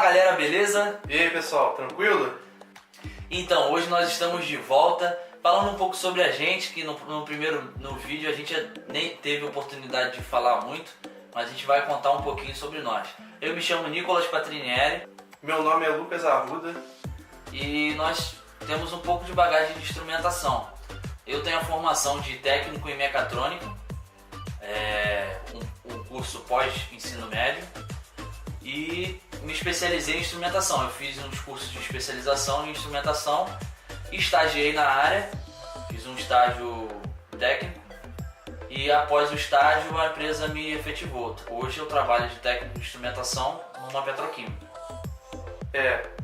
galera, beleza? E aí pessoal, tranquilo? Então, hoje nós estamos de volta falando um pouco sobre a gente, que no vídeo a gente nem teve oportunidade de falar muito, mas a gente vai contar um pouquinho sobre nós. Eu me chamo Nicolas Patrinieri. Meu nome é Lucas Arruda. E nós temos um pouco de bagagem de instrumentação. Eu tenho a formação de técnico em mecatrônica, um curso pós-ensino médio, e me especializei em instrumentação. Eu fiz uns cursos de especialização em instrumentação, estagiei na área, fiz um estágio técnico e após o estágio a empresa me efetivou. Hoje eu trabalho de técnico de instrumentação numa petroquímica.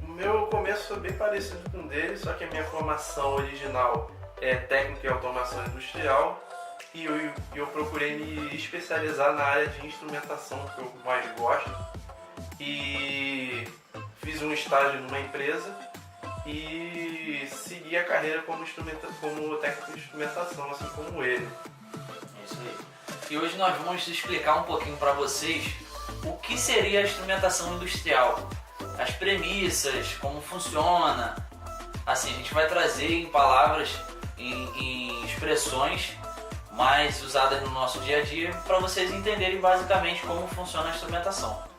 O meu começo foi bem parecido com o dele, só que a minha formação original é técnica em automação industrial e eu procurei me especializar na área de instrumentação que eu mais gosto. E fiz um estágio numa empresa e segui a carreira como técnico de instrumentação, assim como ele. É isso aí. E hoje nós vamos explicar um pouquinho para vocês o que seria a instrumentação industrial, as premissas, como funciona. Assim, a gente vai trazer em palavras, em expressões mais usadas no nosso dia a dia para vocês entenderem basicamente como funciona a instrumentação.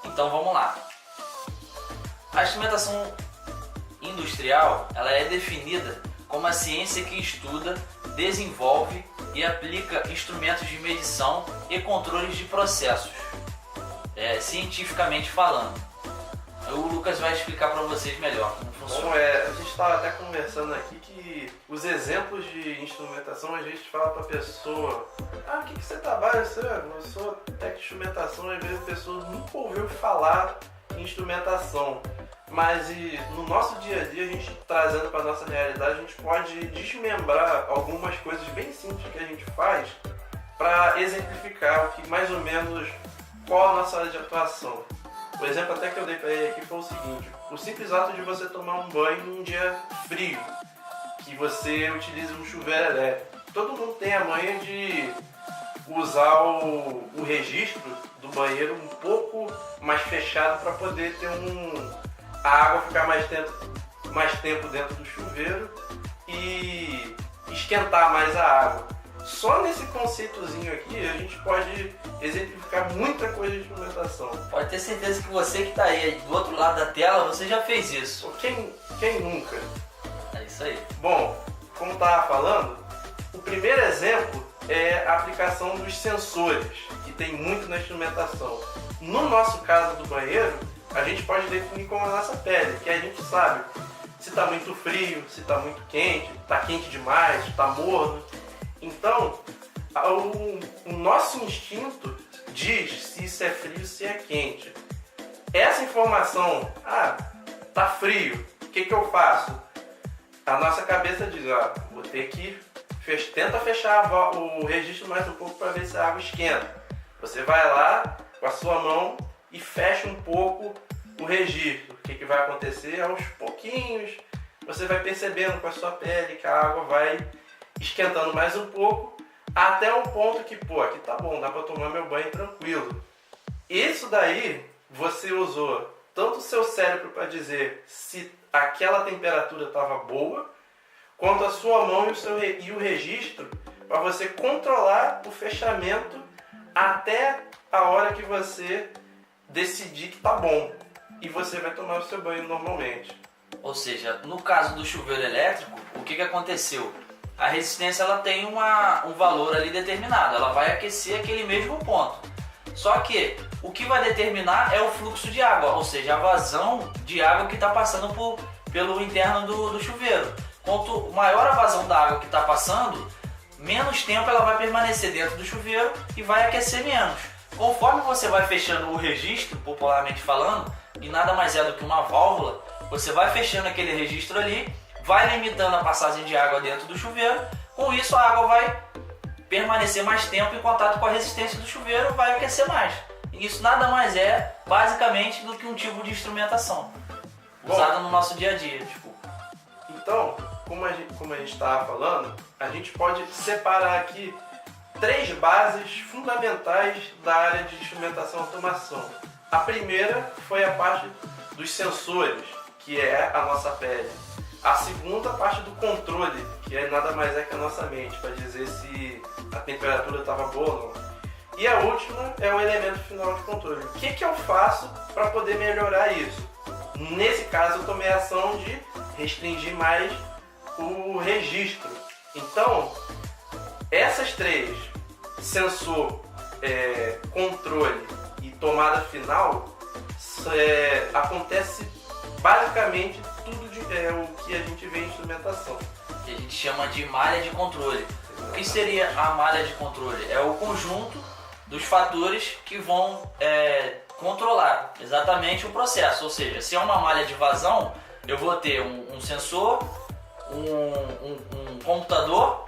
Então vamos lá. A instrumentação industrial, ela é definida como a ciência que estuda, desenvolve e aplica instrumentos de medição e controles de processos, cientificamente falando. O Lucas vai explicar para vocês melhor como funciona. Bom, a gente estava até conversando aqui que os exemplos de instrumentação a gente fala para a pessoa: o que você trabalha? Eu sou técnico de instrumentação. Às vezes a pessoa nunca ouviu falar em instrumentação, mas no nosso dia a dia, a gente trazendo para a nossa realidade, a gente pode desmembrar algumas coisas bem simples que a gente faz para exemplificar o que mais ou menos qual a nossa área de atuação. O exemplo até que eu dei para ele aqui foi o seguinte: o simples ato de você tomar um banho num dia frio, que você utiliza um chuveiro elétrico. Todo mundo tem a manha de usar o registro do banheiro um pouco mais fechado para poder ter a água ficar mais tempo dentro do chuveiro e esquentar mais a água. Só nesse conceitozinho aqui a gente pode exemplificar muita coisa de instrumentação. Pode ter certeza que você que está aí do outro lado da tela, você já fez isso. Quem nunca? É isso aí. Bom, como estava falando, o primeiro exemplo é a aplicação dos sensores, que tem muito na instrumentação. No nosso caso do banheiro, a gente pode definir como a nossa pele, que a gente sabe se está muito frio, se está muito quente, está quente demais, está morno. Então, o nosso instinto diz se isso é frio, se é quente. Essa informação, tá frio, o que eu faço? A nossa cabeça diz, vou ter que tenta fechar o registro mais um pouco para ver se a água esquenta. Você vai lá com a sua mão e fecha um pouco o registro. O que vai acontecer? Aos pouquinhos você vai percebendo com a sua pele que a água vai esquentando mais um pouco, até um ponto que, aqui tá bom, dá para tomar meu banho tranquilo. Isso daí você usou tanto o seu cérebro para dizer se aquela temperatura estava boa, quanto a sua mão e o registro para você controlar o fechamento até a hora que você decidir que tá bom. E você vai tomar o seu banho normalmente. Ou seja, no caso do chuveiro elétrico, o que aconteceu? A resistência ela tem um valor ali determinado, ela vai aquecer aquele mesmo ponto. Só que o que vai determinar é o fluxo de água, ou seja, a vazão de água que está passando pelo interno do chuveiro. Quanto maior a vazão da água que está passando, menos tempo ela vai permanecer dentro do chuveiro e vai aquecer menos. Conforme você vai fechando o registro, popularmente falando, e nada mais é do que uma válvula, você vai fechando aquele registro ali, vai limitando a passagem de água dentro do chuveiro. Com isso a água vai permanecer mais tempo em contato com a resistência do chuveiro, vai aquecer mais. E isso nada mais é, basicamente, do que um tipo de instrumentação usada no nosso dia a dia. Então, como a gente estava falando, a gente pode separar aqui 3 bases fundamentais da área de instrumentação e automação. A primeira foi a parte dos sensores, que é a nossa pele. A segunda, a parte do controle, que nada mais é que a nossa mente, para dizer se a temperatura estava boa ou não. E a última é o elemento final de controle. O que eu faço para poder melhorar isso? Nesse caso, eu tomei a ação de restringir mais o registro. Então, essas três, sensor, controle e tomada final, acontece basicamente tudo o que a gente vê em instrumentação. Que a gente chama de malha de controle. O que seria a malha de controle? É o conjunto dos fatores que vão controlar exatamente o processo. Ou seja, se é uma malha de vazão, eu vou ter um sensor, um computador,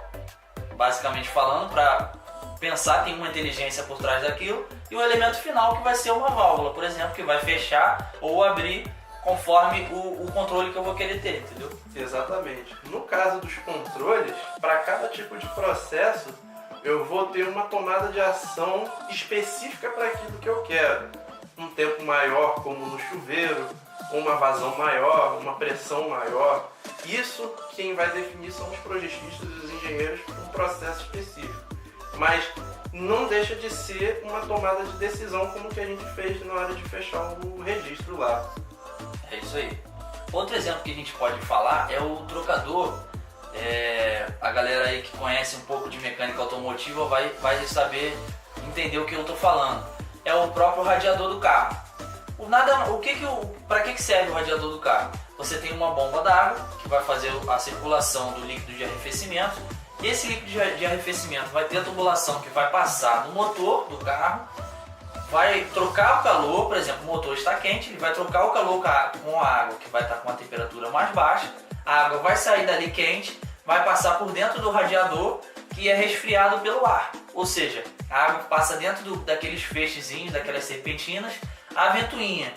basicamente falando, para pensar, tem uma inteligência por trás daquilo, e o elemento final que vai ser uma válvula, por exemplo, que vai fechar ou abrir conforme o controle que eu vou querer ter, entendeu? Exatamente. No caso dos controles, para cada tipo de processo, eu vou ter uma tomada de ação específica para aquilo que eu quero. Um tempo maior, como no chuveiro, uma vazão maior, uma pressão maior. Isso quem vai definir são os projetistas e os engenheiros para um processo específico. Mas não deixa de ser uma tomada de decisão como que a gente fez na hora de fechar o registro lá. É isso aí. Outro exemplo que a gente pode falar é o trocador. A galera aí que conhece um pouco de mecânica automotiva vai saber entender o que eu estou falando. É o próprio radiador do carro. Para que serve o radiador do carro? Você tem uma bomba d'água que vai fazer a circulação do líquido de arrefecimento. Esse líquido de arrefecimento vai ter a tubulação que vai passar no motor do carro, vai trocar o calor, por exemplo, o motor está quente, ele vai trocar o calor com a água que vai estar com uma temperatura mais baixa, a água vai sair dali quente, vai passar por dentro do radiador que é resfriado pelo ar, ou seja, a água passa dentro daqueles feixezinhos, daquelas serpentinas, a ventoinha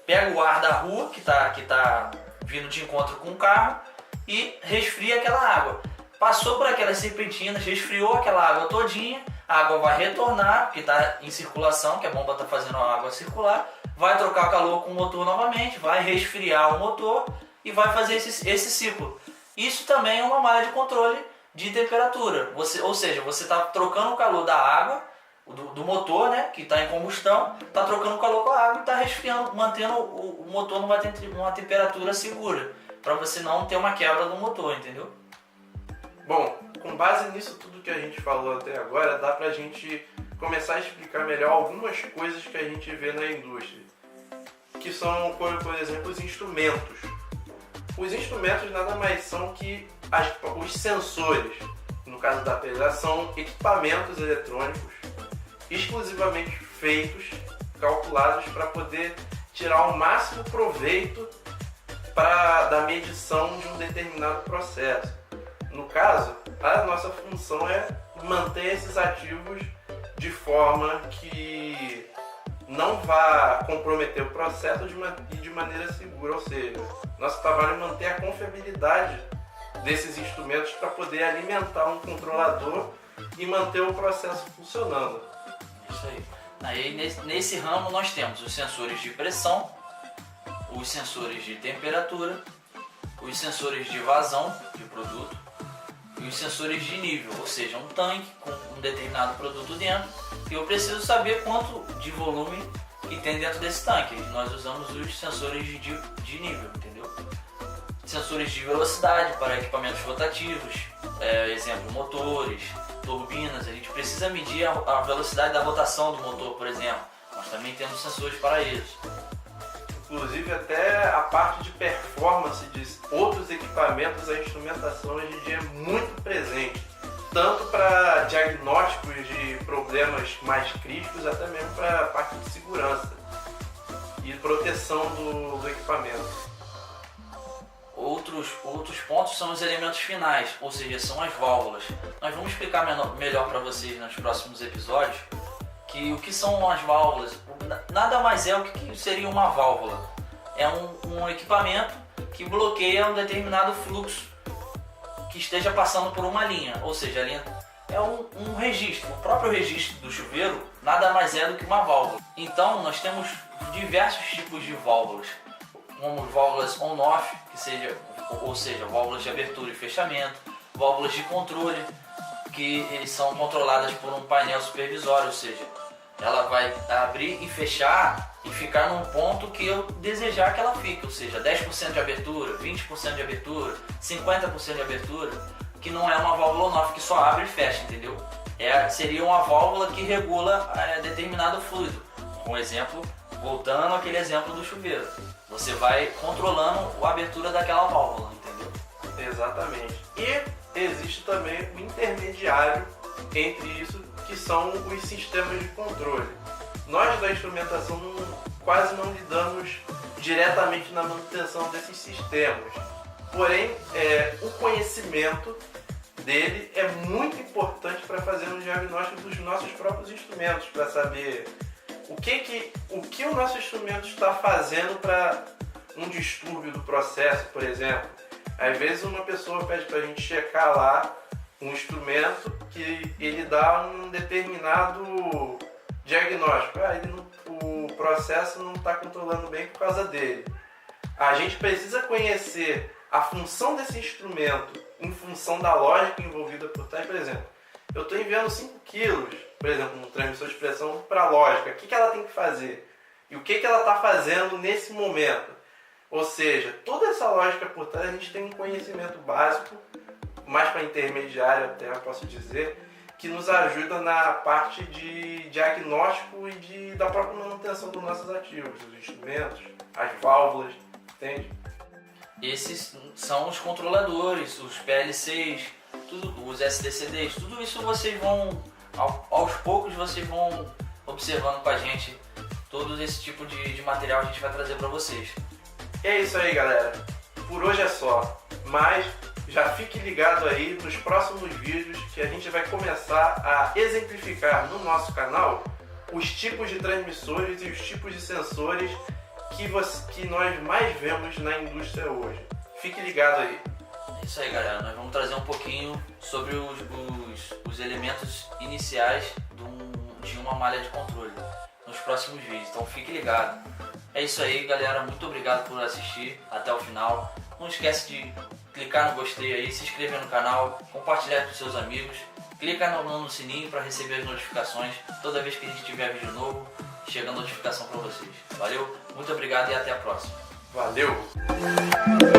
pega o ar da rua que está vindo de encontro com o carro e resfria aquela água. Passou por aquelas serpentinas, resfriou aquela água todinha, a água vai retornar, porque está em circulação, que a bomba está fazendo a água circular, vai trocar o calor com o motor novamente, vai resfriar o motor e vai fazer esse ciclo. Isso também é uma malha de controle de temperatura, ou seja, você está trocando o calor da água, do motor, né, que está em combustão, está trocando o calor com a água e está resfriando, mantendo o motor numa temperatura segura, para você não ter uma quebra do motor, entendeu? Bom, com base nisso tudo que a gente falou até agora, dá pra gente começar a explicar melhor algumas coisas que a gente vê na indústria, que são, por exemplo, os instrumentos. Os instrumentos nada mais são que os sensores, no caso da pele, são equipamentos eletrônicos exclusivamente feitos, calculados para poder tirar o máximo proveito da medição de um determinado processo. No caso, a nossa função é manter esses ativos de forma que não vá comprometer o processo de maneira segura, ou seja, nosso trabalho é manter a confiabilidade desses instrumentos para poder alimentar um controlador e manter o processo funcionando. Isso aí. Aí nesse ramo nós temos os sensores de pressão, os sensores de temperatura, os sensores de vazão de produto, e os sensores de nível, ou seja, um tanque com um determinado produto dentro, e eu preciso saber quanto de volume que tem dentro desse tanque. Nós usamos os sensores de nível, entendeu? Sensores de velocidade para equipamentos rotativos, exemplo, motores, turbinas, a gente precisa medir a velocidade da rotação do motor, por exemplo. Nós também temos sensores para isso. Inclusive até a parte de performance de outros equipamentos, a instrumentação hoje em dia é muito presente, tanto para diagnósticos de problemas mais críticos, até mesmo para a parte de segurança e proteção do equipamento. Outros pontos são os elementos finais, ou seja, são as válvulas. Nós vamos explicar melhor para vocês nos próximos episódios que o que são as válvulas. Nada mais é o que seria uma válvula. É um equipamento que bloqueia um determinado fluxo que esteja passando por uma linha, ou seja, a linha é um registro. O próprio registro do chuveiro nada mais é do que uma válvula. Então nós temos diversos tipos de válvulas, como válvulas on-off, ou seja, válvulas de abertura e fechamento, válvulas de controle, que são controladas por um painel supervisório, ou seja, ela vai abrir e fechar e ficar num ponto que eu desejar que ela fique, ou seja, 10% de abertura, 20% de abertura, 50% de abertura, que não é uma válvula on-off que só abre e fecha, entendeu? Seria uma válvula que regula determinado fluido. Um exemplo, voltando àquele exemplo do chuveiro, você vai controlando a abertura daquela válvula, entendeu? Exatamente. E existe também o intermediário entre isso, que são os sistemas de controle. Nós da instrumentação quase não lidamos diretamente na manutenção desses sistemas. Porém, o conhecimento dele é muito importante para fazer um diagnóstico dos nossos próprios instrumentos, para saber o que o nosso instrumento está fazendo para um distúrbio do processo, por exemplo. Às vezes uma pessoa pede para a gente checar lá um instrumento que ele dá um determinado diagnóstico. O processo não está controlando bem por causa dele. A gente precisa conhecer a função desse instrumento em função da lógica envolvida por trás. Por exemplo, eu estou enviando 5 kg, por exemplo, um transmissor de pressão para a lógica. O que ela tem que fazer? E o que ela está fazendo nesse momento? Ou seja, toda essa lógica por trás a gente tem um conhecimento básico, mais para intermediário até, eu posso dizer, que nos ajuda na parte de diagnóstico e da própria manutenção dos nossos ativos, os instrumentos, as válvulas, entende? Esses são os controladores, os PLCs, os SDCDs, tudo isso vocês vão, aos poucos vocês vão observando com a gente, todo esse tipo de material a gente vai trazer para vocês. E é isso aí, galera. Por hoje é só, mas já fique ligado aí nos próximos vídeos que a gente vai começar a exemplificar no nosso canal os tipos de transmissores e os tipos de sensores que nós mais vemos na indústria hoje. Fique ligado aí. É isso aí, galera. Nós vamos trazer um pouquinho sobre os elementos iniciais de uma malha de controle nos próximos vídeos. Então fique ligado. É isso aí, galera. Muito obrigado por assistir até o final. Não esquece de clicar no gostei aí, se inscrever no canal, compartilhar com seus amigos. Clica no sininho para receber as notificações. Toda vez que a gente tiver vídeo novo, chega a notificação para vocês. Valeu, muito obrigado e até a próxima. Valeu!